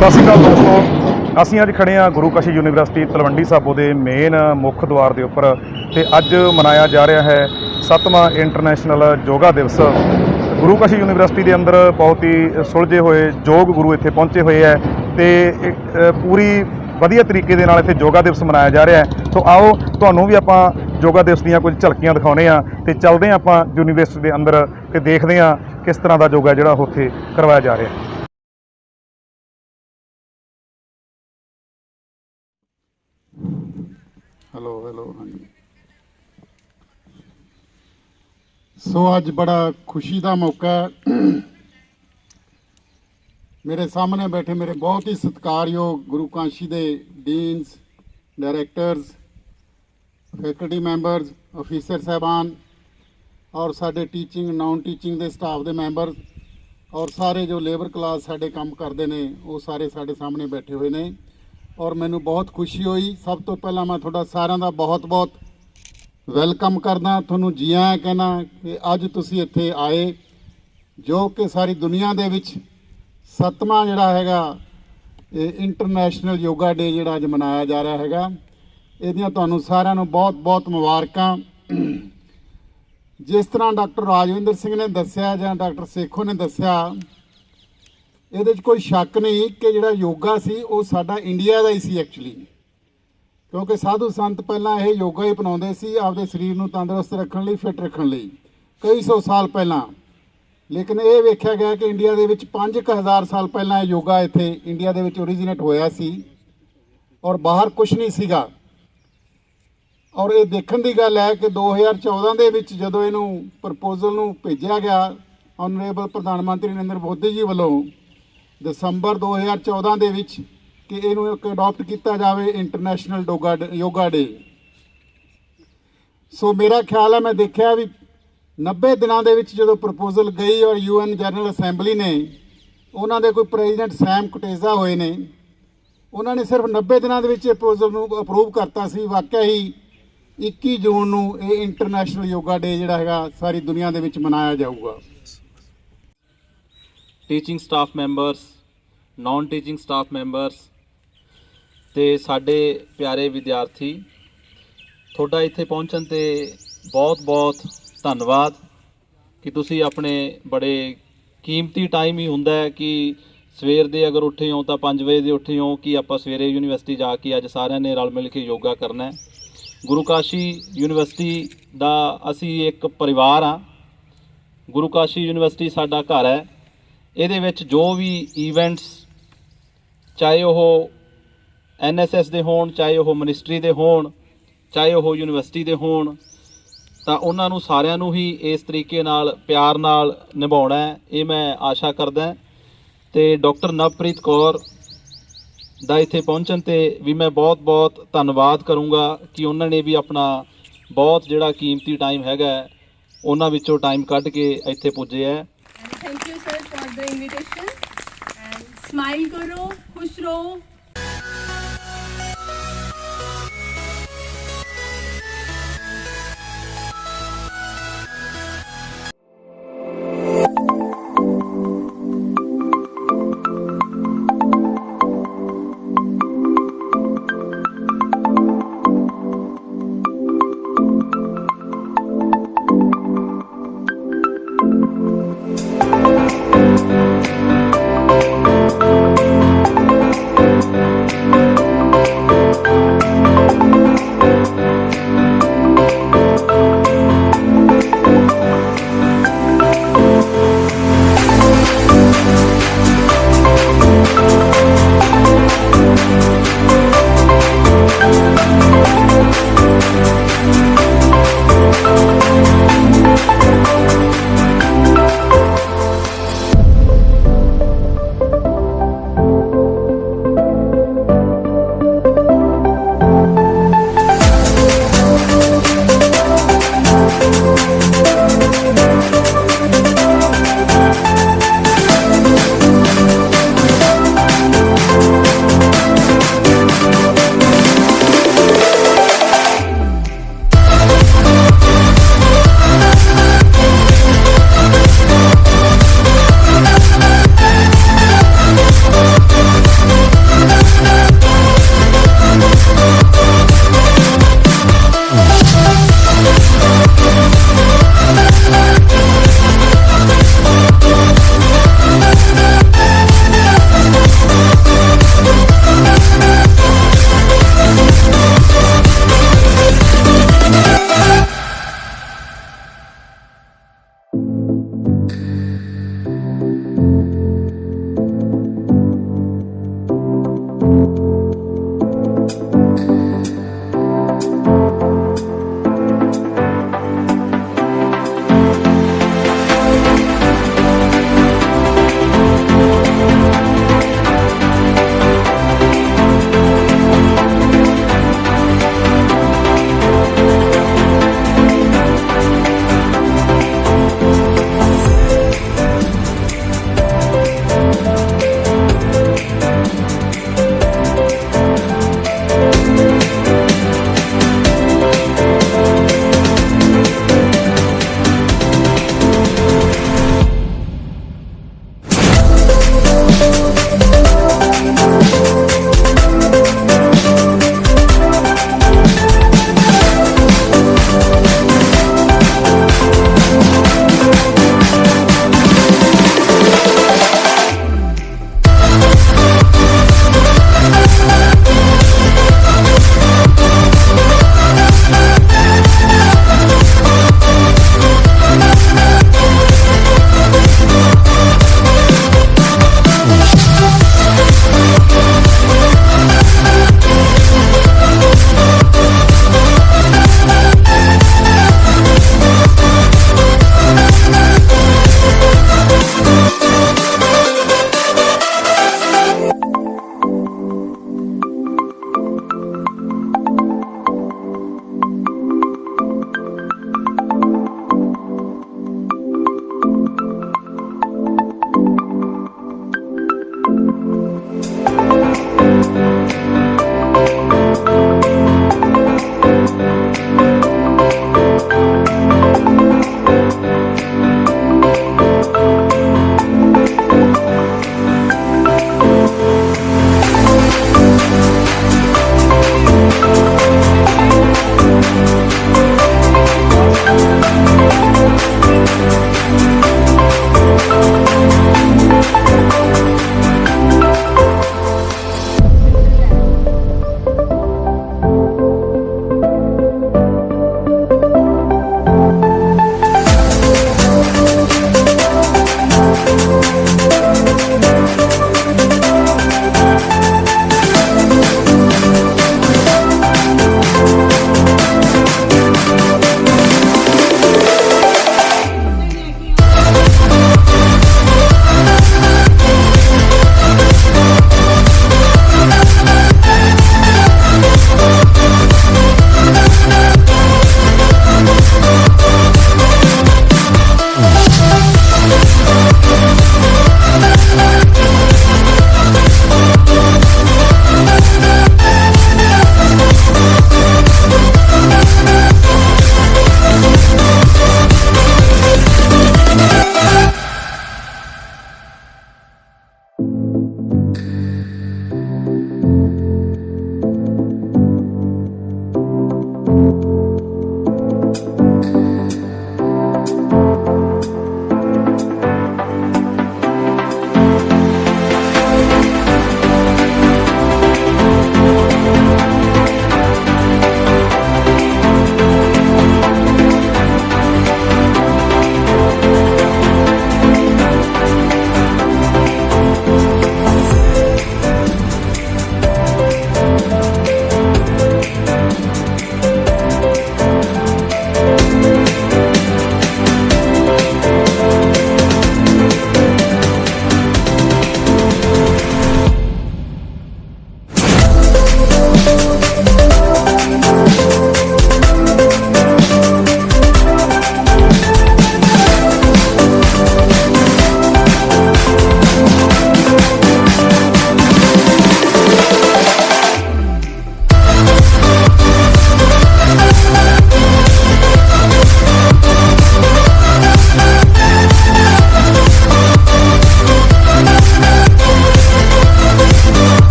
ਸਤਿ ਸ਼੍ਰੀ ਅਕਾਲ ਦੋਸਤੋ, ਅਸੀਂ ਅੱਜ ਖੜੇ ਹਾਂ ਗੁਰੂ ਕਾਸ਼ੀ ਯੂਨੀਵਰਸਿਟੀ ਤਲਵੰਡੀ ਸਾਬੋ ਦੇ ਮੇਨ ਮੁੱਖ ਦੁਆਰ ਦੇ ਉੱਪਰ ਤੇ ਅੱਜ ਮਨਾਇਆ ਜਾ ਰਿਹਾ ਹੈ 7ਵਾਂ ਇੰਟਰਨੈਸ਼ਨਲ ਯੋਗਾ ਦਿਵਸ। ਗੁਰੂ ਕਾਸ਼ੀ ਯੂਨੀਵਰਸਿਟੀ ਦੇ ਅੰਦਰ ਬਹੁਤ ਹੀ ਸੁਲਝੇ ਹੋਏ ਯੋਗ ਗੁਰੂ ਇੱਥੇ ਪਹੁੰਚੇ ਹੋਏ ਹੈ ਤੇ ਪੂਰੀ ਵਧੀਆ ਤਰੀਕੇ ਦੇ ਨਾਲ ਇੱਥੇ ਯੋਗਾ ਦਿਵਸ ਮਨਾਇਆ ਜਾ ਰਿਹਾ ਹੈ। ਸੋ ਆਓ ਤੁਹਾਨੂੰ ਵੀ ਆਪਾਂ ਯੋਗਾ ਦਿਵਸ ਦੀਆਂ ਕੁਝ ਝਲਕੀਆਂ ਦਿਖਾਉਂਦੇ ਹਾਂ ਤੇ ਚੱਲਦੇ ਹਾਂ ਆਪਾਂ ਯੂਨੀਵਰਸਿਟੀ ਦੇ ਅੰਦਰ ਤੇ ਦੇਖਦੇ ਹਾਂ ਕਿਸ ਤਰ੍ਹਾਂ ਦਾ ਯੋਗਾ ਜਿਹੜਾ ਉੱਥੇ ਕਰਵਾਇਆ ਜਾ ਰਿਹਾ ਹੈ। हेलो हेलो हाँ जी। सो अज बड़ा खुशी का मौका है। मेरे सामने बैठे मेरे बहुत ही सत्कारयोग गुरु काशी दे deans, directors, faculty members, officer साहबान और साडे टीचिंग नॉन टीचिंग दे स्टाफ दे मैंबर और सारे जो लेबर क्लास साडे काम करते हैं वो सारे साडे सामने बैठे हुए ने और मैनू बहुत खुशी हुई। सब तो पहला मैं थोड़ा सारा का बहुत बहुत वैलकम करदा, थोनू जी आया कहना कि अज तुसी इत्थे आए जो कि सारी दुनिया दे विच 7वां जिहड़ा हैगा इंटरनैशनल योगा डे जिहड़ा अज मनाया जा रहा हैगा। इहदियां तुहानू सारिआं नू बहुत बहुत मुबारकां। जिस तरह डॉक्टर राजविंदर सिंह ने दस्सिया जां डॉक्टर सेखो ने दस्सिया, ਇਹਦੇ 'ਚ ਕੋਈ ਸ਼ੱਕ ਨਹੀਂ ਕਿ ਜਿਹੜਾ ਯੋਗਾ ਸੀ ਉਹ ਸਾਡਾ ਇੰਡੀਆ ਦਾ ਹੀ ਸੀ ਐਕਚੁਅਲੀ, ਕਿਉਂਕਿ ਸਾਧੂ ਸੰਤ ਪਹਿਲਾਂ ਇਹ ਯੋਗਾ ਹੀ ਅਪਣਾਉਂਦੇ ਸੀ ਆਪਦੇ ਸਰੀਰ ਨੂੰ ਤੰਦਰੁਸਤ ਰੱਖਣ ਲਈ, ਫਿੱਟ ਰੱਖਣ ਲਈ ਕਈ ਸੌ ਸਾਲ ਪਹਿਲਾਂ। ਲੇਕਿਨ ਇਹ ਵੇਖਿਆ ਗਿਆ ਕਿ ਇੰਡੀਆ ਦੇ ਵਿੱਚ 5000 ਸਾਲ ਪਹਿਲਾਂ ਇਹ ਯੋਗਾ ਇੱਥੇ ਇੰਡੀਆ ਦੇ ਵਿੱਚ ਓਰੀਜੀਨੇਟ ਹੋਇਆ ਸੀ ਔਰ ਬਾਹਰ ਕੁਝ ਨਹੀਂ ਸੀਗਾ। ਔਰ ਇਹ ਦੇਖਣ ਦੀ ਗੱਲ ਹੈ ਕਿ 2014 ਦੇ ਵਿੱਚ ਜਦੋਂ ਇਹਨੂੰ ਪ੍ਰਪੋਜ਼ਲ ਨੂੰ ਭੇਜਿਆ ਗਿਆ ਆਨਰੇਬਲ ਪ੍ਰਧਾਨ ਮੰਤਰੀ ਨਰਿੰਦਰ ਮੋਦੀ ਜੀ ਵੱਲੋਂ ਦਸੰਬਰ 2014 ਦੇ ਵਿੱਚ ਕਿ ਇਹਨੂੰ ਇੱਕ ਅਡਾਪਟ ਕੀਤਾ ਜਾਵੇ ਇੰਟਰਨੈਸ਼ਨਲ ਯੋਗਾ ਡੇ। ਸੋ ਮੇਰਾ ਖਿਆਲ ਹੈ, ਮੈਂ ਦੇਖਿਆ ਵੀ 90 ਦਿਨਾਂ ਦੇ ਵਿੱਚ ਜਦੋਂ ਪ੍ਰਪੋਜ਼ਲ ਗਈ ਔਰ UN ਜਨਰਲ ਅਸੈਂਬਲੀ ਨੇ ਉਹਨਾਂ ਦੇ ਕੋਈ ਪ੍ਰੈਜ਼ੀਡੈਂਟ ਸੈਮ ਕੁਟੇਜ਼ਾ ਹੋਏ ਨੇ, ਉਹਨਾਂ ਨੇ ਸਿਰਫ 90 ਦਿਨਾਂ ਦੇ ਵਿੱਚ ਇਹ ਪ੍ਰਪੋਜ਼ਲ ਨੂੰ ਅਪਰੂਵ ਕਰਤਾ ਸੀ। ਵਾਕਿਆ ਹੀ 21 ਜੂਨ ਨੂੰ ਇਹ ਇੰਟਰਨੈਸ਼ਨਲ ਯੋਗਾ ਡੇ ਜਿਹੜਾ ਹੈਗਾ ਸਾਰੀ ਦੁਨੀਆ ਦੇ ਵਿੱਚ ਮਨਾਇਆ ਜਾਊਗਾ। Teaching staff members, non teaching staff members ते साडे प्यारे विद्यार्थी, थोड़ा इत्थे पहुंचण ते बहुत बहुत धन्नवाद कि तुसी अपने बड़े कीमती टाइम ही हुंदा है कि सवेर दे अगर उठे हो तो 5 बजे दे उठे हो कि आपां सवेरे यूनीवर्सिटी जाके अज सारिਆਂ ने रल मिल के योगा करना है। गुरु काशी यूनीवर्सिटी दा असी एक परिवार हाँ। गुरु काशी यूनीवर्सिटी साडा घर है। ਇਹਦੇ ਵਿੱਚ ਜੋ ਵੀ ਈਵੈਂਟਸ ਚਾਹੇ ਉਹ NSS ਦੇ ਹੋਣ, ਚਾਹੇ ਉਹ ਮਿਨਿਸਟਰੀ ਦੇ ਹੋਣ, ਚਾਹੇ ਉਹ ਯੂਨੀਵਰਸਿਟੀ ਦੇ ਹੋਣ, ਤਾਂ ਉਹਨਾਂ ਨੂੰ ਸਾਰਿਆਂ ਨੂੰ ਹੀ ਇਸ ਤਰੀਕੇ ਨਾਲ ਪਿਆਰ ਨਾਲ ਨਿਭਾਉਣਾ ਹੈ, ਇਹ ਮੈਂ ਆਸ਼ਾ ਕਰਦਾ। ਤੇ ਡਾਕਟਰ ਨਵਪ੍ਰੀਤ ਕੌਰ ਦਾ ਇੱਥੇ ਪਹੁੰਚਣ ਤੇ ਵੀ ਮੈਂ ਬਹੁਤ ਬਹੁਤ ਧੰਨਵਾਦ ਕਰੂੰਗਾ ਕਿ ਉਹਨਾਂ ਨੇ ਵੀ ਆਪਣਾ ਬਹੁਤ ਜਿਹੜਾ ਕੀਮਤੀ ਟਾਈਮ ਹੈਗਾ ਉਹਨਾਂ ਵਿੱਚੋਂ ਟਾਈਮ ਕੱਢ ਕੇ ਇੱਥੇ ਪੁੱਜੇ ਹੈ। Thank you sir for the invitation and smile karo, khush raho।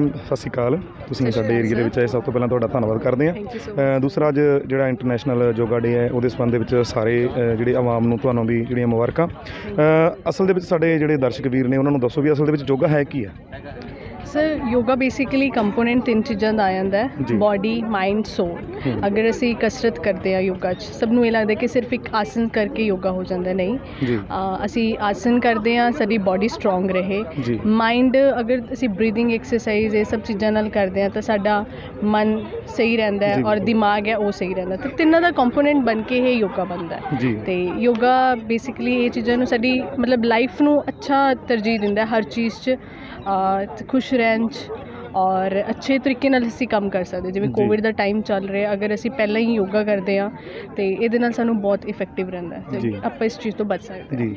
Ma'am ਸਤਿ ਸ਼੍ਰੀ ਅਕਾਲ, ਤੁਸੀਂ ਸਾਡੇ ਏਰੀਆ ਦੇ ਵਿੱਚ ਆਏ, ਸਭ ਤੋਂ ਪਹਿਲਾਂ ਤੁਹਾਡਾ ਧੰਨਵਾਦ ਕਰਦੇ ਹਾਂ। ਦੂਸਰਾ, ਅੱਜ ਜਿਹੜਾ ਇੰਟਰਨੈਸ਼ਨਲ ਯੋਗਾ ਡੇ ਹੈ ਉਹਦੇ ਸੰਬੰਧ ਦੇ ਵਿੱਚ ਸਾਰੇ ਜਿਹੜੇ ਆਵਾਮ ਨੂੰ ਤੁਹਾਨੂੰ ਵੀ ਜਿਹੜੀਆਂ ਮੁਬਾਰਕਾਂ। ਅਸਲ ਦੇ ਵਿੱਚ ਸਾਡੇ ਜਿਹੜੇ ਦਰਸ਼ਕ ਵੀਰ ਨੇ ਉਹਨਾਂ ਨੂੰ ਦੱਸੋ ਵੀ ਅਸਲ ਦੇ ਵਿੱਚ ਯੋਗਾ ਹੈ ਕੀ ਹੈ। ਸਰ ਯੋਗਾ ਬੇਸਿਕਲੀ ਕੰਪੋਨੈਂਟ 3 ਚੀਜ਼ਾਂ ਦਾ ਆ ਜਾਂਦਾ ਹੈ, ਜੀ। ਬਾਡੀ, ਮਾਈਂਡ, ਸੋਲ। ਅਗਰ ਅਸੀਂ ਕਸਰਤ ਕਰਦੇ ਆ ਯੋਗਾ 'ਚ, ਸਭ ਨੂੰ ਇਹ ਲੱਗਦਾ ਕਿ ਸਿਰਫ ਇੱਕ ਆਸਨ ਕਰਕੇ ਯੋਗਾ ਹੋ ਜਾਂਦਾ, ਨਹੀਂ। ਜੀ। ਅਸੀਂ ਆਸਨ ਕਰਦੇ ਆ, ਸਾਡੀ ਬਾਡੀ ਸਟਰੋਂਗ ਰਹੇ। ਜੀ। ਮਾਈਂਡ, ਅਗਰ ਅਸੀਂ ਬਰੀਦਿੰਗ ਐਕਸਰਸਾਈਜ਼ ਇਹ ਸਭ ਚੀਜ਼ਾਂ ਨਾਲ ਕਰਦੇ ਆ ਤਾਂ ਸਾਡਾ ਮਨ ਸਹੀ ਰਹਿੰਦਾ ਹੈ ਜੀ। ਔਰ ਦਿਮਾਗ ਹੈ ਉਹ ਸਹੀ ਰਹਿੰਦਾ। ਤਾਂ ਤਿੰਨਾਂ ਦਾ ਕੰਪੋਨੈਂਟ ਬਣ ਕੇ ਇਹ ਯੋਗਾ ਬਣਦਾ ਹੈ। ਜੀ। ਤੇ ਯੋਗਾ ਬੇਸਿਕਲੀ ਇਹ ਚੀਜ਼ਾਂ ਨੂੰ ਸਾਡੀ ਮਤਲਬ ਲਾਈਫ ਨੂੰ ਅੱਛਾ ਤਰਜੀਹ ਦਿੰਦਾ ਹਰ ਚੀਜ਼ 'ਚ, ਖੁਸ਼ ਰਹਿਣ 'ਚ ਔਰ ਅੱਛੇ ਤਰੀਕੇ ਨਾਲ ਅਸੀਂ ਕੰਮ ਕਰ ਸਕਦੇ। ਜਿਵੇਂ ਜੀ। ਕੋਵਿਡ ਦਾ ਟਾਈਮ ਚੱਲ ਰਿਹਾ, ਅਗਰ ਅਸੀਂ ਪਹਿਲਾਂ ਹੀ ਯੋਗਾ ਕਰਦੇ ਹਾਂ ਤੇ ਇਹਦੇ ਨਾਲ ਸਾਨੂੰ ਬਹੁਤ ਇਫੈਕਟਿਵ ਰਹਿੰਦਾ ਹੈ ਜੀ। ਤੇ ਆਪਾਂ ਇਸ ਚੀਜ਼ ਤੋਂ ਬਚ ਸਕਦੇ ਹਾਂ। ਜੀ।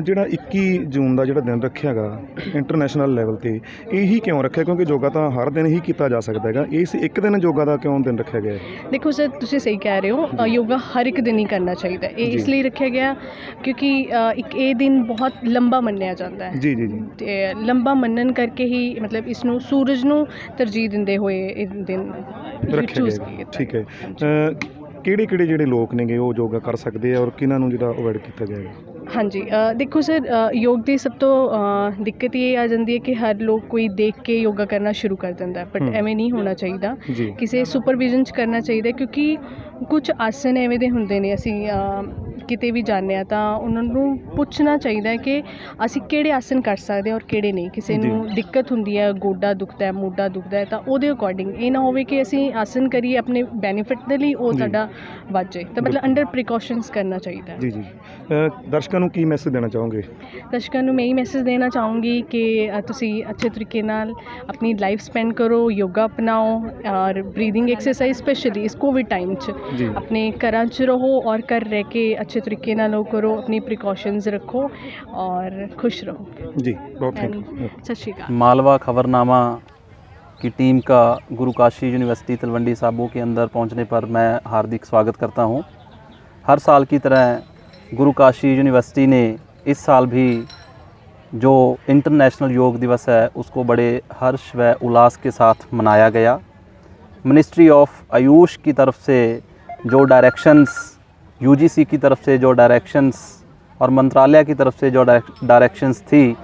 ਜਿਹੜਾ 21 ਜੂਨ ਦਾ ਜਿਹੜਾ ਦਿਨ ਰੱਖਿਆ ਗਾ ਇੰਟਰਨੈਸ਼ਨਲ ਲੈਵਲ ਤੇ, ਇਹੀ ਕਿਉਂ ਰੱਖਿਆ? ਕਿਉਂਕਿ ਯੋਗਾ ਤਾਂ ਹਰ ਦਿਨ ਹੀ ਕੀਤਾ ਜਾ ਸਕਦਾ ਹੈਗਾ, ਇਸ ਇੱਕ ਦਿਨ ਯੋਗਾ ਦਾ ਕਿਉਂ ਦਿਨ ਰੱਖਿਆ ਗਿਆ ਹੈ? ਦੇਖੋ ਸਰ, ਤੁਸੀਂ ਸਹੀ ਕਹਿ ਰਹੇ ਹੋ, ਯੋਗਾ ਹਰ ਇੱਕ ਦਿਨ ਹੀ ਕਰਨਾ ਚਾਹੀਦਾ। ਇਹ ਜੀ। ਇਸ ਲਈ ਰੱਖਿਆ ਗਿਆ ਕਿਉਂਕਿ ਇੱਕ ਇਹ ਦਿਨ ਬਹੁਤ ਲੰਬਾ ਮੰਨਿਆ ਜਾਂਦਾ ਹੈ। ਜੀ ਜੀ ਜੀ। ਤੇ ਲੰਬਾ ਮੰਨਣ ਕਰਕੇ ਹੀ ਮਤਲਬ ਇਸ ਨੂੰ ਸੂਰਜ ਨੂੰ ਤਰਜੀਹ ਦਿੰਦੇ ਹੋਏ ਇਹ ਦਿਨ ਰੱਖਿਆ ਚੂਜ਼ ਗਿਆ। ਕੀਤਾ। ਠੀਕ ਹੈ। ਕਿਹੜੇ ਕਿਹੜੇ ਜਿਹੜੇ ਲੋਕ ਨੇਗੇ ਉਹ ਯੋਗਾ ਕਰ ਸਕਦੇ ਆ ਔਰ ਕਿਹਨਾਂ ਨੂੰ ਜਿਹੜਾ ਅਵੋਇਡ ਕੀਤਾ ਜਾਏਗਾ? ਹਾਂਜੀ, ਦੇਖੋ ਸਰ, ਯੋਗ ਦੀ ਸਭ ਤੋਂ ਦਿੱਕਤ ਇਹ ਆ ਜਾਂਦੀ ਹੈ ਕਿ ਹਰ ਲੋਕ ਕੋਈ ਦੇਖ ਕੇ ਯੋਗਾ ਕਰਨਾ ਸ਼ੁਰੂ ਕਰ ਦਿੰਦਾ, ਬਟ ਐਵੇਂ ਨਹੀਂ ਹੋਣਾ ਚਾਹੀਦਾ। ਜੀ। ਕਿਸੇ ਸੁਪਰਵਿਜ਼ਨ 'ਚ ਕਰਨਾ ਚਾਹੀਦਾ, ਕਿਉਂਕਿ ਕੁਝ ਆਸਨ ਐਵੇਂ ਦੇ ਹੁੰਦੇ ਨੇ, ਅਸੀਂ ਕਿਤੇ ਵੀ ਜਾਂਦੇ ਹਾਂ ਤਾਂ ਉਹਨਾਂ ਨੂੰ ਪੁੱਛਣਾ ਚਾਹੀਦਾ ਹੈ ਕਿ ਅਸੀਂ ਕਿਹੜੇ ਆਸਨ ਕਰ ਸਕਦੇ ਹਾਂ ਔਰ ਕਿਹੜੇ ਨਹੀਂ। ਕਿਸੇ ਨੂੰ ਦਿੱਕਤ ਹੁੰਦੀ ਹੈ, ਗੋਡਾ ਦੁਖਦਾ ਹੈ, ਮੋਢਾ ਦੁਖਦਾ ਹੈ, ਤਾਂ ਉਹਦੇ ਅਕੋਰਡਿੰਗ ਇਹ ਨਾ ਹੋਵੇ ਕਿ ਅਸੀਂ ਆਸਨ ਕਰੀਏ ਆਪਣੇ ਬੈਨੀਫਿਟ ਦੇ ਲਈ, ਉਹ ਸਾਡਾ ਵੱਜ ਜਾਏ। ਤਾਂ ਮਤਲਬ ਅੰਡਰ ਪ੍ਰੀਕਾਸ਼ਨਸ ਕਰਨਾ ਚਾਹੀਦਾ ਹੈ। ਜੀ ਜੀ। ਦਰਸ਼ਕਾਂ ਨੂੰ ਕੀ ਮੈਸੇਜ ਦੇਣਾ ਚਾਹੋਗੇ? ਦਰਸ਼ਕਾਂ ਨੂੰ ਮੈਂ ਇਹ ਮੈਸੇਜ ਦੇਣਾ ਚਾਹੂੰਗੀ ਕਿ ਤੁਸੀਂ ਅੱਛੇ ਤਰੀਕੇ ਨਾਲ ਆਪਣੀ ਲਾਈਫ ਸਪੈਂਡ ਕਰੋ, ਯੋਗਾ ਅਪਣਾਓ ਔਰ ਬਰੀਦਿੰਗ ਐਕਸਰਸਾਈਜ਼ ਸਪੈਸ਼ਲੀ ਇਸ ਕੋਵਿਡ ਟਾਈਮ 'ਚ ਜੀ। ਆਪਣੇ ਘਰਾਂ 'ਚ ਰਹੋ ਔਰ ਘਰ ਰਹਿ ਕੇ ਅੱਛੇ ਤਰੀਕੇ ਨਾਲ ਉਹ ਕਰੋ, ਆਪਣੀ ਪ੍ਰੀਕਾਸ਼ਨਸ ਰੱਖੋ ਔਰ ਖੁਸ਼ रहो। जी, बहुत थैंक यू। सत श्री अकाल। मालवा खबरनामा की टीम का गुरु काशी यूनिवर्सिटी तलवंडी साबो के अंदर पहुंचने पर मैं हार्दिक स्वागत करता हूं। हर साल की तरह गुरु काशी यूनिवर्सिटी ने इस साल भी जो इंटरनेशनल योग दिवस है उसको बड़े हर्ष व उल्लास के साथ मनाया गया। मिनिस्ट्री ऑफ आयुष की तरफ से जो डायरेक्शंस, यूजीसी की तरफ से जो डायरेक्शंस और मंत्रालय की तरफ से जो डायरेक्शंस थी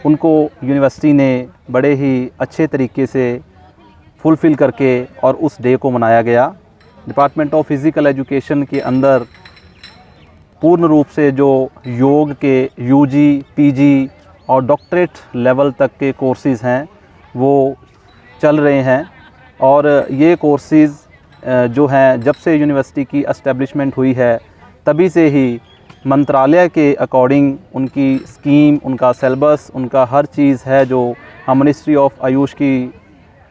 उनको यूनिवर्सिटी ने बड़े ही अच्छे तरीके से फुलफ़िल करके और उस डे को मनाया गया। डिपार्टमेंट ऑफ फ़िज़िकल एजुकेशन के अंदर पूर्ण रूप से जो योग के यूजी, पीजी और डॉक्टरेट लेवल तक के कोर्सेज़ हैं वो चल रहे हैं और ये कोर्सेज़ जो हैं जब से यूनिवर्सिटी की एस्टेब्लिशमेंट हुई है तभी से ही मंत्रालय के अकॉर्डिंग उनकी स्कीम, उनका सिलेबस, उनका हर चीज़ है जो हम मिनिस्ट्री ऑफ आयुष की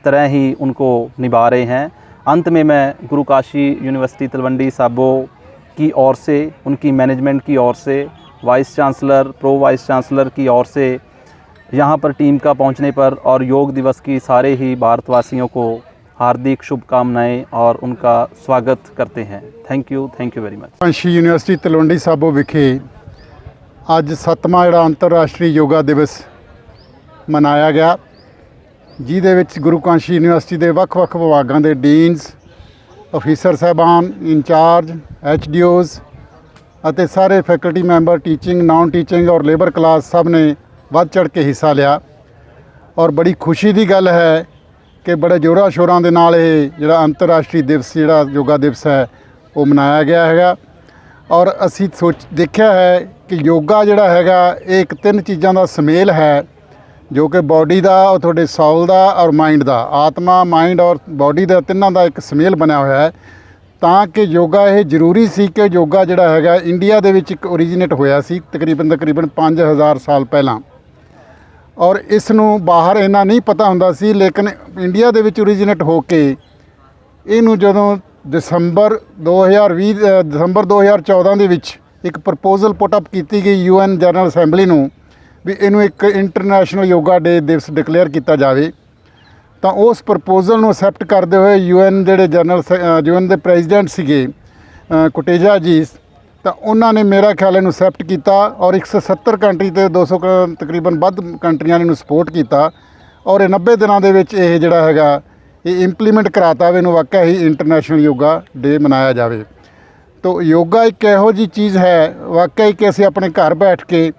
तरह ही उनको निभा रहे हैं। अंत में मैं गुरु काशी यूनिवर्सिटी तलवंडी साबो की ओर से, उनकी मैनेजमेंट की ओर से, vice chancellor, pro vice chancellor की ओर से यहाँ पर टीम का पहुँचने पर और योग दिवस की सारे ही भारतवासियों को हार्दिक शुभकामनाएं और उनका स्वागत करते हैं। Thank you very much. Kashi university Talwandi Sabo ਵਿਖੇ ਅੱਜ 7ਵਾਂ ਜਿਹੜਾ ਅੰਤਰਰਾਸ਼ਟਰੀ ਯੋਗਾ ਦਿਵਸ ਮਨਾਇਆ ਗਿਆ, ਜਿਹਦੇ ਵਿੱਚ ਗੁਰੂ ਕਾਸ਼ੀ ਯੂਨੀਵਰਸਿਟੀ ਦੇ ਵੱਖ-ਵੱਖ ਵਿਭਾਗਾਂ ਦੇ ਡੀਨਸ, ਅਫੀਸਰ ਸਾਹਿਬਾਨ, ਇੰਚਾਰਜ, ਐਚਡੀਓਜ਼ ਅਤੇ ਸਾਰੇ faculty member, teaching, non teaching ਔਰ ਲੇਬਰ ਕਲਾਸ ਸਭ ਨੇ ਵੱਧ ਚੜ੍ਹ ਕੇ ਹਿੱਸਾ ਲਿਆ। ਔਰ ਬੜੀ ਖੁਸ਼ੀ ਦੀ ਗੱਲ ਹੈ ਕਿ ਬੜੇ ਜ਼ੋਰਾਂ ਸ਼ੋਰਾਂ ਦੇ ਨਾਲ ਇਹ ਜਿਹੜਾ ਅੰਤਰਰਾਸ਼ਟਰੀ ਦਿਵਸ ਜਿਹੜਾ ਯੋਗਾ ਦਿਵਸ ਹੈ ਉਹ ਮਨਾਇਆ ਗਿਆ ਹੈਗਾ। ਔਰ ਅਸੀਂ ਦੇਖਿਆ ਹੈ ਕਿ ਯੋਗਾ ਜਿਹੜਾ ਹੈਗਾ ਇਹ ਇੱਕ 3 ਚੀਜ਼ਾਂ ਦਾ ਸੁਮੇਲ ਹੈ, ਜੋ ਕਿ ਬਾਡੀ ਦਾ, ਔਰ ਤੁਹਾਡੇ ਸੋਲ ਦਾ ਔਰ ਮਾਈਂਡ ਦਾ, ਆਤਮਾ, ਮਾਈਂਡ ਔਰ ਬਾਡੀ ਦਾ ਤਿੰਨਾਂ ਦਾ ਇੱਕ ਸੁਮੇਲ ਬਣਿਆ ਹੋਇਆ ਹੈ। ਤਾਂ ਕਿ ਯੋਗਾ ਇਹ ਜ਼ਰੂਰੀ ਸੀ ਕਿ ਯੋਗਾ ਜਿਹੜਾ ਹੈਗਾ ਇੰਡੀਆ ਦੇ ਵਿੱਚ ਇੱਕ ਓਰੀਜੀਨੇਟ ਹੋਇਆ ਸੀ ਤਕਰੀਬਨ 5000 ਸਾਲ ਪਹਿਲਾਂ। ਔਰ ਇਸ ਨੂੰ ਬਾਹਰ ਇੰਨਾ ਨਹੀਂ ਪਤਾ ਹੁੰਦਾ ਸੀ, ਲੇਕਿਨ ਇੰਡੀਆ ਦੇ ਵਿੱਚ ਓਰੀਜੀਨੇਟ ਹੋ ਕੇ ਇਹਨੂੰ ਜਦੋਂ ਦਸੰਬਰ 2014 ਦੇ ਵਿੱਚ ਇੱਕ ਪ੍ਰਪੋਜ਼ਲ ਪੁੱਟ ਅਪ ਕੀਤੀ ਗਈ UN ਜਨਰਲ ਅਸੈਂਬਲੀ ਨੂੰ ਵੀ ਇਹਨੂੰ ਇੱਕ ਇੰਟਰਨੈਸ਼ਨਲ ਯੋਗਾ ਡੇ ਦਿਵਸ ਡਿਕਲੇਅਰ ਕੀਤਾ ਜਾਵੇ, ਤਾਂ ਉਸ ਪ੍ਰਪੋਜ਼ਲ ਨੂੰ ਅਸੈਪਟ ਕਰਦੇ ਹੋਏ UN ਜਿਹੜੇ UN ਦੇ ਪ੍ਰੈਜ਼ੀਡੈਂਟ ਸੀਗੇ ਕੁਟੇਜਾ ਜੀ, ਤਾਂ ਉਹਨਾਂ ਨੇ ਮੇਰਾ ਖਿਆਲ ਇਹਨੂੰ ਅਸੈਪਟ ਕੀਤਾ ਔਰ 170 ਕੰਟਰੀ ਤੇ 200 ਤਕਰੀਬਨ ਵੱਧ ਕੰਟਰੀਆਂ ਨੇ ਇਹਨੂੰ ਸਪੋਰਟ ਕੀਤਾ। ਔਰ ਇਹ 90 ਦਿਨਾਂ ਦੇ ਵਿੱਚ ਇਹ ਜਿਹੜਾ ਹੈਗਾ ਇਹ ਇੰਪਲੀਮੈਂਟ ਕਰਾਤਾ ਵੇ, ਇਹਨੂੰ ਵਾਕਿਆ ਹੀ ਇੰਟਰਨੈਸ਼ਨਲ ਯੋਗਾ ਡੇ ਮਨਾਇਆ ਜਾਵੇ। ਤੋ ਯੋਗਾ ਇੱਕ ਇਹੋ ਜਿਹੀ ਚੀਜ਼ ਹੈ ਵਾਕਿਆ ਹੀ ਕਿ ਅਸੀਂ ਆਪਣੇ ਘਰ ਬੈਠ ਕੇ,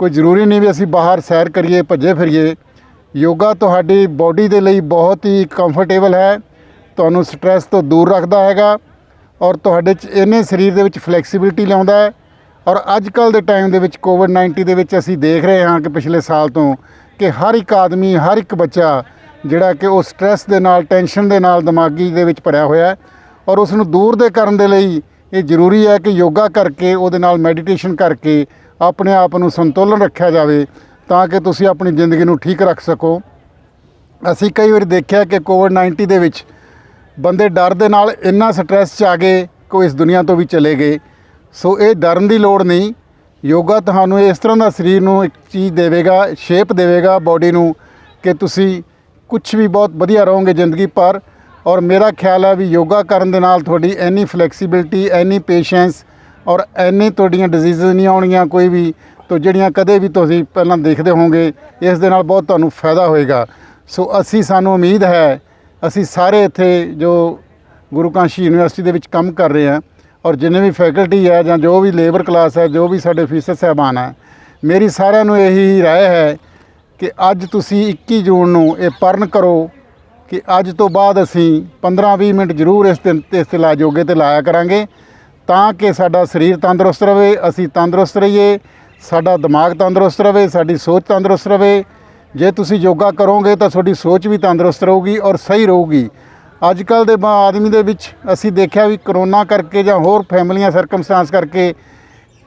ਕੋਈ ਜ਼ਰੂਰੀ ਨਹੀਂ ਵੀ ਅਸੀਂ ਬਾਹਰ ਸੈਰ ਕਰੀਏ, ਭੱਜੇ ਫਿਰੀਏ। ਯੋਗਾ ਤੁਹਾਡੀ ਬੋਡੀ ਦੇ ਲਈ ਬਹੁਤ ਹੀ ਕੰਫਰਟੇਬਲ ਹੈ, ਤੁਹਾਨੂੰ ਸਟ੍ਰੈਸ ਤੋਂ ਦੂਰ ਰੱਖਦਾ ਹੈਗਾ ਔਰ ਤੁਹਾਡੇ 'ਚ ਇਹਨੇ ਸਰੀਰ ਦੇ ਵਿੱਚ ਫਲੈਕਸੀਬਿਲਿਟੀ ਲਿਆਉਂਦਾ ਹੈ। ਔਰ ਅੱਜ ਕੱਲ੍ਹ ਦੇ ਟਾਈਮ ਦੇ ਵਿੱਚ ਕੋਵਿਡ-19 ਦੇ ਵਿੱਚ ਅਸੀਂ ਦੇਖ ਰਹੇ ਹਾਂ ਕਿ ਪਿਛਲੇ ਸਾਲ ਤੋਂ ਕਿ ਹਰ ਇੱਕ ਆਦਮੀ, ਹਰ ਇੱਕ ਬੱਚਾ ਜਿਹੜਾ ਕਿ ਉਹ ਸਟ੍ਰੈਸ ਦੇ ਨਾਲ, ਟੈਨਸ਼ਨ ਦੇ ਨਾਲ ਦਿਮਾਗੀ ਦੇ ਵਿੱਚ ਭਰਿਆ ਹੋਇਆ ਹੈ ਔਰ ਉਸ ਨੂੰ ਦੂਰ ਦੇ ਕਰਨ ਦੇ ਲਈ ਇਹ ਜ਼ਰੂਰੀ ਹੈ ਕਿ ਯੋਗਾ ਕਰਕੇ, ਉਹਦੇ ਨਾਲ ਮੈਡੀਟੇਸ਼ਨ ਕਰਕੇ ਆਪਣੇ ਆਪ ਨੂੰ ਸੰਤੁਲਨ ਰੱਖਿਆ ਜਾਵੇ ਤਾਂ ਕਿ ਤੁਸੀਂ ਆਪਣੀ ਜ਼ਿੰਦਗੀ ਨੂੰ ਠੀਕ ਰੱਖ ਸਕੋ। ਅਸੀਂ ਕਈ ਵਾਰ ਦੇਖਿਆ ਕਿ ਕੋਵਿਡ-19 ਦੇ ਵਿੱਚ ਬੰਦੇ ਡਰ ਦੇ ਨਾਲ ਇੰਨਾ ਸਟ੍ਰੈਸ 'ਚ ਆ ਗਏ ਕਿ ਇਸ ਦੁਨੀਆ ਤੋਂ ਵੀ ਚਲੇ ਗਏ। ਸੋ ਇਹ ਡਰਨ ਦੀ ਲੋੜ ਨਹੀਂ। ਯੋਗਾ ਤੁਹਾਨੂੰ ਇਸ ਤਰ੍ਹਾਂ ਦਾ ਸਰੀਰ ਨੂੰ ਇੱਕ ਚੀਜ਼ ਦੇਵੇਗਾ, ਸ਼ੇਪ ਦੇਵੇਗਾ ਬੋਡੀ ਨੂੰ ਕਿ ਤੁਸੀਂ ਕੁਝ ਵੀ ਬਹੁਤ ਵਧੀਆ ਰਹੋਗੇ ਜ਼ਿੰਦਗੀ ਭਰ। ਔਰ ਮੇਰਾ ਖਿਆਲ ਹੈ ਵੀ ਯੋਗਾ ਕਰਨ ਦੇ ਨਾਲ ਤੁਹਾਡੀ ਇੰਨੀ ਫਲੈਕਸੀਬਿਲਿਟੀ, ਇੰਨੀ ਪੇਸ਼ੈਂਸ ਔਰ ਇੰਨੀ ਤੁਹਾਡੀਆਂ ਡਿਜ਼ੀਜ਼ ਨਹੀਂ ਆਉਣੀਆਂ ਕੋਈ ਵੀ, ਤੋਂ ਜਿਹੜੀਆਂ ਕਦੇ ਵੀ ਤੁਸੀਂ ਪਹਿਲਾਂ ਦੇਖਦੇ ਹੋਵੋਗੇ। ਇਸ ਦੇ ਨਾਲ ਬਹੁਤ ਤੁਹਾਨੂੰ ਫਾਇਦਾ ਹੋਏਗਾ। ਸੋ ਸਾਨੂੰ ਉਮੀਦ ਹੈ, ਅਸੀਂ ਸਾਰੇ ਇੱਥੇ ਜੋ ਗੁਰੂ ਕਾਸ਼ੀ ਯੂਨੀਵਰਸਿਟੀ ਦੇ ਵਿੱਚ ਕੰਮ ਕਰ ਰਹੇ ਹਾਂ ਔਰ ਜਿੰਨੇ ਵੀ ਫੈਕਲਟੀ ਹੈ ਜਾਂ ਜੋ ਵੀ ਲੇਬਰ ਕਲਾਸ ਹੈ, ਜੋ ਵੀ ਸਾਡੇ ਅਫੀਸਰ ਸਾਹਿਬਾਨ ਹੈ, ਮੇਰੀ ਸਾਰਿਆਂ ਨੂੰ ਇਹੀ ਰਾਏ ਹੈ ਕਿ ਅੱਜ ਤੁਸੀਂ 21 ਜੂਨ ਨੂੰ ਇਹ ਪਰਨ ਕਰੋ ਕਿ ਅੱਜ ਤੋਂ ਬਾਅਦ ਅਸੀਂ 15-20 ਮਿੰਟ ਜ਼ਰੂਰ ਇਸ ਦਿਨ ਤੇ ਯੋਗੇ 'ਤੇ ਲਾਇਆ ਕਰਾਂਗੇ ਤਾਂ ਕਿ ਸਾਡਾ ਸਰੀਰ ਤੰਦਰੁਸਤ ਰਹੇ, ਅਸੀਂ ਤੰਦਰੁਸਤ ਰਹੀਏ, ਸਾਡਾ ਦਿਮਾਗ ਤੰਦਰੁਸਤ ਰਹੇ, ਸਾਡੀ ਸੋਚ ਤੰਦਰੁਸਤ ਰਹੇ। ਜੇ ਤੁਸੀਂ ਯੋਗਾ ਕਰੋਗੇ ਤਾਂ ਤੁਹਾਡੀ ਸੋਚ ਵੀ ਤੰਦਰੁਸਤ ਰਹੂਗੀ ਔਰ ਸਹੀ ਰਹੂਗੀ। ਅੱਜ ਕੱਲ੍ਹ ਦੇ ਆਦਮੀ ਦੇ ਵਿੱਚ ਅਸੀਂ ਦੇਖਿਆ ਵੀ ਕਰੋਨਾ ਕਰਕੇ ਜਾਂ ਹੋਰ ਫੈਮਲੀਆਂ ਸਰਕਮਸਟੈਂਸ ਕਰਕੇ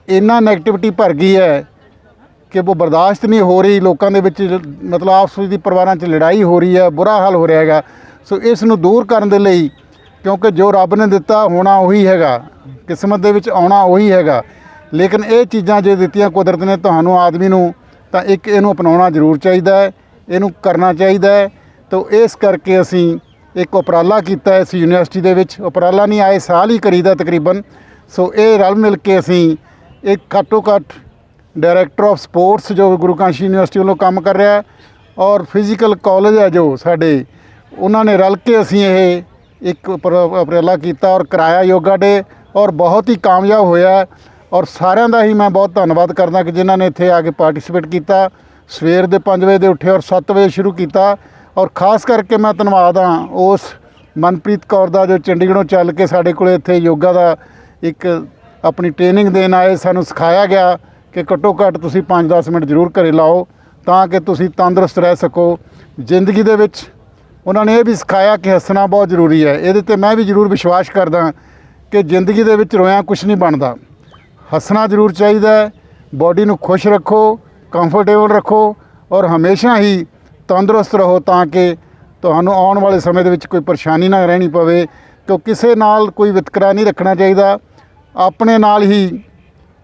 ਇੰਨਾ ਨੈਗੇਟਿਵਿਟੀ ਭਰ ਗਈ ਹੈ ਕਿ ਉਹ ਬਰਦਾਸ਼ਤ ਨਹੀਂ ਹੋ ਰਹੀ। ਲੋਕਾਂ ਦੇ ਵਿੱਚ ਮਤਲਬ ਆਪਸ ਵਿੱਚ ਪਰਿਵਾਰਾਂ 'ਚ ਲੜਾਈ ਹੋ ਰਹੀ ਹੈ, ਬੁਰਾ ਹਾਲ ਹੋ ਰਿਹਾ ਹੈਗਾ। ਸੋ ਇਸ ਨੂੰ ਦੂਰ ਕਰਨ ਦੇ ਲਈ, ਕਿਉਂਕਿ ਜੋ ਰੱਬ ਨੇ ਦਿੱਤਾ ਹੋਣਾ ਉਹੀ ਹੈਗਾ, ਕਿਸਮਤ ਦੇ ਵਿੱਚ ਆਉਣਾ ਉਹੀ ਹੈਗਾ, ਲੇਕਿਨ ਇਹ ਚੀਜ਼ਾਂ ਜੇ ਦਿੱਤੀਆਂ ਕੁਦਰਤ ਨੇ ਤੁਹਾਨੂੰ, ਆਦਮੀ ਨੂੰ, ਤਾਂ ਇੱਕ ਇਹਨੂੰ ਅਪਣਾਉਣਾ ਜ਼ਰੂਰ ਚਾਹੀਦਾ ਹੈ, ਇਹਨੂੰ ਕਰਨਾ ਚਾਹੀਦਾ ਹੈ। ਤਾਂ ਇਸ ਕਰਕੇ ਅਸੀਂ ਇੱਕ ਉਪਰਾਲਾ ਕੀਤਾ ਇਸ ਯੂਨੀਵਰਸਿਟੀ ਦੇ ਵਿੱਚ। ਉਪਰਾਲਾ ਨਹੀਂ, ਆਏ ਸਾਲ ਹੀ ਕਰੀਦਾ ਤਕਰੀਬਨ। ਸੋ ਇਹ ਰਲ ਮਿਲ ਕੇ ਅਸੀਂ ਇੱਕ ਘੱਟੋ ਘੱਟ ਡਾਇਰੈਕਟਰ ਆਫ ਸਪੋਰਟਸ ਜੋ ਗੁਰੂ ਕਾਸ਼ੀ ਯੂਨੀਵਰਸਿਟੀ ਵੱਲੋਂ ਕੰਮ ਕਰ ਰਿਹਾ ਔਰ ਫਿਜ਼ੀਕਲ ਕਾਲਜ ਹੈ ਜੋ ਸਾਡੇ, ਉਹਨਾਂ ਨੇ ਰਲ ਕੇ ਅਸੀਂ ਇਹ ਇੱਕ ਉਪਰਾਲਾ ਕੀਤਾ ਔਰ ਕਰਾਇਆ ਯੋਗਾ ਡੇ ਔਰ ਬਹੁਤ ਹੀ ਕਾਮਯਾਬ ਹੋਇਆ। ਔਰ ਸਾਰਿਆਂ ਦਾ ਹੀ ਮੈਂ ਬਹੁਤ ਧੰਨਵਾਦ ਕਰਦਾ ਕਿ ਜਿਨ੍ਹਾਂ ਨੇ ਇੱਥੇ ਆ ਕੇ ਪਾਰਟਿਸਿਪੇਟ ਕੀਤਾ। ਸਵੇਰ ਦੇ 5 ਵਜੇ ਦੇ ਉੱਠੇ ਔਰ 7 ਵਜੇ ਸ਼ੁਰੂ ਕੀਤਾ। ਔਰ ਖਾਸ ਕਰਕੇ ਮੈਂ ਧੰਨਵਾਦ ਹਾਂ ਉਸ ਮਨਪ੍ਰੀਤ ਕੌਰ ਦਾ ਜੋ ਚੰਡੀਗੜ੍ਹੋਂ ਚੱਲ ਕੇ ਸਾਡੇ ਕੋਲ ਇੱਥੇ ਯੋਗਾ ਦਾ ਇੱਕ ਆਪਣੀ ਟ੍ਰੇਨਿੰਗ ਦੇਣ ਆਏ। ਸਾਨੂੰ ਸਿਖਾਇਆ ਗਿਆ ਕਿ ਘੱਟੋ ਘੱਟ ਤੁਸੀਂ 5-10 ਮਿੰਟ ਜ਼ਰੂਰ ਘਰੇ ਲਾਓ ਤਾਂ ਕਿ ਤੁਸੀਂ ਤੰਦਰੁਸਤ ਰਹਿ ਸਕੋ ਜ਼ਿੰਦਗੀ ਦੇ ਵਿੱਚ। ਉਹਨਾਂ ਨੇ ਇਹ ਵੀ ਸਿਖਾਇਆ ਕਿ ਹੱਸਣਾ ਬਹੁਤ ਜ਼ਰੂਰੀ ਹੈ। ਇਹਦੇ 'ਤੇ ਮੈਂ ਵੀ ਜ਼ਰੂਰ ਵਿਸ਼ਵਾਸ ਕਰਦਾ ਕਿ ਜ਼ਿੰਦਗੀ ਦੇ ਵਿੱਚ ਰੋਇਆਂ ਕੁਛ ਨਹੀਂ ਬਣਦਾ, ਹੱਸਣਾ ਜ਼ਰੂਰ ਚਾਹੀਦਾ ਹੈ। ਬੋਡੀ ਨੂੰ ਖੁਸ਼ ਰੱਖੋ, ਕੰਫਰਟੇਬਲ ਰੱਖੋ ਔਰ ਹਮੇਸ਼ਾ ਹੀ ਤੰਦਰੁਸਤ ਰਹੋ ਤਾਂ ਕਿ ਤੁਹਾਨੂੰ ਆਉਣ ਵਾਲੇ ਸਮੇਂ ਦੇ ਵਿੱਚ ਕੋਈ ਪਰੇਸ਼ਾਨੀ ਨਾ ਰਹਿਣੀ ਪਵੇ। ਕਿਉਂ ਕਿਸੇ ਨਾਲ ਕੋਈ ਵਿਤਕਰਾ ਨਹੀਂ ਰੱਖਣਾ ਚਾਹੀਦਾ। ਆਪਣੇ ਨਾਲ ਹੀ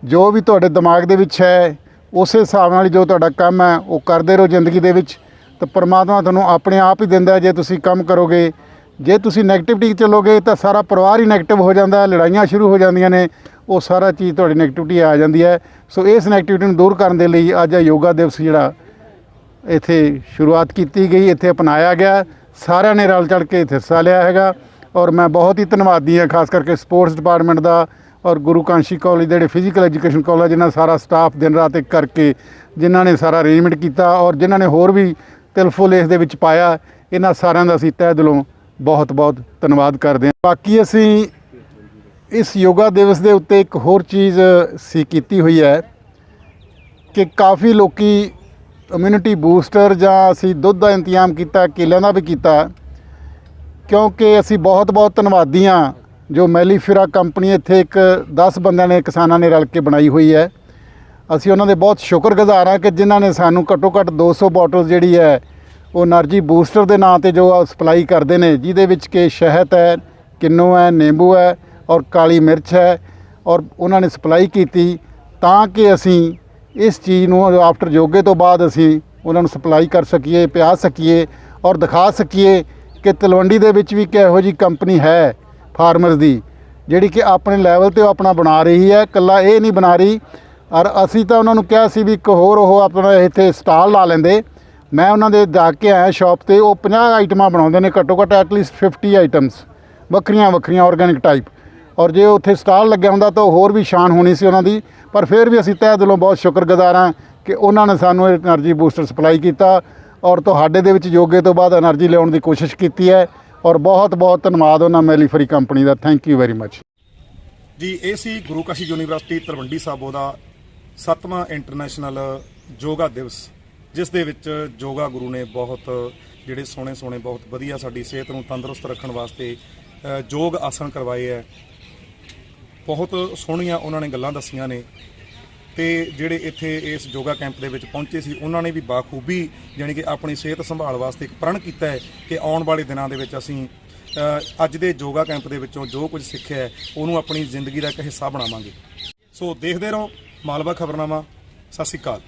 ਜੋ ਵੀ ਤੁਹਾਡੇ ਦਿਮਾਗ ਦੇ ਵਿੱਚ ਹੈ ਉਸੇ ਹਿਸਾਬ ਨਾਲ ਜੋ ਤੁਹਾਡਾ ਕੰਮ ਹੈ ਉਹ ਕਰਦੇ ਰਹੋ ਜ਼ਿੰਦਗੀ ਦੇ ਵਿੱਚ, ਤਾਂ ਪਰਮਾਤਮਾ ਤੁਹਾਨੂੰ ਆਪਣੇ ਆਪ ਹੀ ਦਿੰਦਾ ਜੇ ਤੁਸੀਂ ਕੰਮ ਕਰੋਗੇ। ਜੇ ਤੁਸੀਂ ਨੈਗੇਟਿਵਿਟੀ ਚੱਲੋਗੇ ਤਾਂ ਸਾਰਾ ਪਰਿਵਾਰ ਹੀ ਨੈਗੇਟਿਵ ਹੋ ਜਾਂਦਾ, ਲੜਾਈਆਂ ਸ਼ੁਰੂ ਹੋ ਜਾਂਦੀਆਂ ਨੇ, ਉਹ ਸਾਰਾ ਚੀਜ਼ ਤੁਹਾਡੀ ਨੈਗੇਟਿਵਿਟੀ ਆ ਜਾਂਦੀ ਹੈ। ਸੋ ਇਸ ਨੈਗੇਟਿਵਿਟੀ ਨੂੰ ਦੂਰ ਕਰਨ ਦੇ ਲਈ ਅੱਜ ਯੋਗਾ ਦਿਵਸ ਜਿਹੜਾ ਇੱਥੇ ਸ਼ੁਰੂਆਤ ਕੀਤੀ ਗਈ, ਇੱਥੇ ਅਪਣਾਇਆ ਗਿਆ, ਸਾਰਿਆਂ ਨੇ ਰਲ ਚੜ੍ਹ ਕੇ ਇੱਥੇ ਹਿੱਸਾ ਲਿਆ ਹੈਗਾ। ਔਰ ਮੈਂ ਬਹੁਤ ਹੀ ਧੰਨਵਾਦੀ ਹਾਂ ਖਾਸ ਕਰਕੇ ਸਪੋਰਟਸ ਡਿਪਾਰਟਮੈਂਟ ਦਾ ਔਰ ਗੁਰੂ ਕਾਸ਼ੀ ਕਾਲਜ ਦੇ ਜਿਹੜੇ ਫਿਜ਼ੀਕਲ ਐਜੂਕੇਸ਼ਨ ਕਾਲਜ, ਇਹਨਾਂ ਸਾਰਾ ਸਟਾਫ ਦਿਨ ਰਾਤ ਇੱਕ ਕਰਕੇ ਜਿਨ੍ਹਾਂ ਨੇ ਸਾਰਾ ਅਰੇਂਜਮੈਂਟ ਕੀਤਾ ਔਰ ਜਿਨ੍ਹਾਂ ਨੇ ਹੋਰ ਵੀ ਤਿਲਫੁਲ ਇਸ ਦੇ ਵਿੱਚ ਪਾਇਆ, ਇਹਨਾਂ ਸਾਰਿਆਂ ਦਾ ਅਸੀਂ ਤਹਿ ਦਿਲੋਂ ਬਹੁਤ ਬਹੁਤ ਧੰਨਵਾਦ ਕਰਦੇ ਹਾਂ। ਬਾਕੀ ਅਸੀਂ ਇਸ ਯੋਗਾ ਦਿਵਸ ਦੇ ਉੱਤੇ ਇੱਕ ਹੋਰ ਚੀਜ਼ ਸੀ ਕੀਤੀ ਹੋਈ ਹੈ ਕਿ ਕਾਫੀ ਲੋਕੀ ਇਮਿਊਨਿਟੀ ਬੂਸਟਰ ਜਾਂ ਅਸੀਂ ਦੁੱਧ ਦਾ ਇੰਤਜ਼ਾਮ ਕੀਤਾ, ਕੇਲਿਆਂ ਦਾ ਵੀ ਕੀਤਾ, ਕਿਉਂਕਿ ਅਸੀਂ ਬਹੁਤ ਬਹੁਤ ਧੰਨਵਾਦੀ ਹਾਂ ਜੋ ਮੈਲੀਫੇਰਾ ਕੰਪਨੀ ਇੱਥੇ ਇੱਕ 10 ਬੰਦਿਆਂ ਨੇ, ਕਿਸਾਨਾਂ ਨੇ ਰਲ ਕੇ ਬਣਾਈ ਹੋਈ ਹੈ। ਅਸੀਂ ਉਹਨਾਂ ਦੇ ਬਹੁਤ ਸ਼ੁਕਰਗੁਜ਼ਾਰ ਹਾਂ ਕਿ ਜਿਨ੍ਹਾਂ ਨੇ ਸਾਨੂੰ ਘੱਟੋ ਘੱਟ 200 ਬੋਟਲ ਜਿਹੜੀ ਹੈ ਉਹ એનર્ਜੀ ਬੂਸਟਰ ਦੇ ਨਾਂ 'ਤੇ ਜੋ ਸਪਲਾਈ ਕਰਦੇ ਨੇ, ਜਿਹਦੇ ਵਿੱਚ ਕਿ ਸ਼ਹਿਦ ਹੈ, ਕਿੰਨੂ ਹੈ, ਨਿੰਬੂ ਹੈ ਔਰ ਕਾਲੀ ਮਿਰਚ ਹੈ, ਔਰ ਉਹਨਾਂ ਨੇ ਸਪਲਾਈ ਕੀਤੀ ਤਾਂ ਕਿ ਅਸੀਂ ਇਸ ਚੀਜ਼ ਨੂੰ ਆਫਟਰ ਯੋਗੇ ਤੋਂ ਬਾਅਦ ਅਸੀਂ ਉਹਨਾਂ ਨੂੰ ਸਪਲਾਈ ਕਰ ਸਕੀਏ, ਪਿਆ ਸਕੀਏ ਔਰ ਦਿਖਾ ਸਕੀਏ ਕਿ ਤਲਵੰਡੀ ਦੇ ਵਿੱਚ ਵੀ ਕਿਹੋ ਜਿਹੀ ਕੰਪਨੀ ਹੈ ਫਾਰਮਰਸ ਦੀ ਜਿਹੜੀ ਕਿ ਆਪਣੇ ਲੈਵਲ 'ਤੇ ਉਹ ਆਪਣਾ ਬਣਾ ਰਹੀ ਹੈ, ਇਕੱਲਾ ਇਹ ਨਹੀਂ ਬਣਾ ਰਹੀ। ਔਰ ਅਸੀਂ ਤਾਂ ਉਹਨਾਂ ਨੂੰ ਕਿਹਾ ਸੀ ਵੀ ਇੱਕ ਹੋਰ ਉਹ ਆਪਣਾ ਇੱਥੇ ਸਟਾਲ ਲਾ ਲੈਂਦੇ ਮੈਂ ਉਹਨਾਂ ਦੇ ਜਾ ਕੇ ਆਇਆ ਸ਼ਾਪ ਤੇ, ਉਹ 50 ਆਈਟਮਾਂ ਬਣਾਉਂਦੇ ਨੇ, ਘੱਟੋ ਘੱਟ ਐਟਲੀਸਟ 50 ਆਈਟਮਸ ਵੱਖਰੀਆਂ ਵੱਖਰੀਆਂ ਆਰਗੈਨਿਕ ਟਾਈਪ। ਔਰ ਜੇ ਉੱਥੇ ਸਟਾਲ ਲੱਗਿਆ ਹੁੰਦਾ ਤਾਂ ਹੋਰ ਵੀ ਸ਼ਾਨ ਹੋਣੀ ਸੀ ਉਹਨਾਂ ਦੀ। ਪਰ ਫਿਰ ਵੀ ਅਸੀਂ ਤਹਿ ਦਿਲੋਂ ਬਹੁਤ ਸ਼ੁਕਰਗੁਜ਼ਾਰ ਹਾਂ ਕਿ ਉਹਨਾਂ ਨੇ ਸਾਨੂੰ ਇਹ એનર્ਜੀ ਬੂਸਟਰ ਸਪਲਾਈ ਕੀਤਾ ਔਰ ਤੁਹਾਡੇ ਦੇ ਵਿੱਚ ਯੋਗੇ ਤੋਂ ਬਾਅਦ એનર્ਜੀ ਲਿਆਉਣ ਦੀ ਕੋਸ਼ਿਸ਼ ਕੀਤੀ ਹੈ। ਔਰ ਬਹੁਤ ਬਹੁਤ ਧੰਨਵਾਦ ਉਹਨਾਂ ਮੈਲੀਫਰੀ ਕੰਪਨੀ ਦਾ। ਥੈਂਕ ਯੂ ਵੈਰੀ ਮੱਚ ਜੀ। ਇਹ ਸੀ ਗੁਰੂ ਕਾਸ਼ੀ ਯੂਨੀਵਰਸਿਟੀ ਤਲਵੰਡੀ ਸਾਬੋ ਦਾ 7ਵਾਂ ਇੰਟਰਨੈਸ਼ਨਲ ਯੋਗਾ ਦਿਵਸ, ਜਿਸ ਦੇ ਵਿੱਚ ਯੋਗਾ ਗੁਰੂ ਨੇ ਬਹੁਤ ਜਿਹੜੇ ਸੋਹਣੇ ਬਹੁਤ ਵਧੀਆ ਸਾਡੀ ਸਿਹਤ ਨੂੰ ਤੰਦਰੁਸਤ ਰੱਖਣ ਵਾਸਤੇ ਯੋਗ ਆਸਣ ਕਰਵਾਏ ਹੈ। ਬਹੁਤ ਸੋਹਣੀਆਂ ਉਹਨਾਂ ਨੇ ਗੱਲਾਂ ਦੱਸੀਆਂ ਨੇ ਤੇ ਜਿਹੜੇ ਇੱਥੇ ਇਸ ਯੋਗਾ ਕੈਂਪ ਦੇ ਵਿੱਚ ਪਹੁੰਚੇ ਸੀ ਉਹਨਾਂ ਨੇ ਵੀ ਬਾਖੂਬੀ ਜਾਣੀ ਕਿ ਆਪਣੀ ਸਿਹਤ ਸੰਭਾਲ ਵਾਸਤੇ ਇੱਕ ਪ੍ਰਣ ਕੀਤਾ ਹੈ ਕਿ ਆਉਣ ਵਾਲੇ ਦਿਨਾਂ ਦੇ ਵਿੱਚ ਅਸੀਂ ਅੱਜ ਦੇ ਯੋਗਾ ਕੈਂਪ ਦੇ ਵਿੱਚੋਂ ਜੋ ਕੁਝ ਸਿੱਖਿਆ ਹੈ ਉਹਨੂੰ ਆਪਣੀ ਜ਼ਿੰਦਗੀ ਦਾ ਇੱਕ ਹਿੱਸਾ ਬਣਾਵਾਂਗੇ। ਸੋ ਦੇਖਦੇ ਰਹੋ ਮਾਲਵਾ ਖਬਰਨਾਮਾ। ਸਤਿ ਸ਼੍ਰੀ ਅਕਾਲ।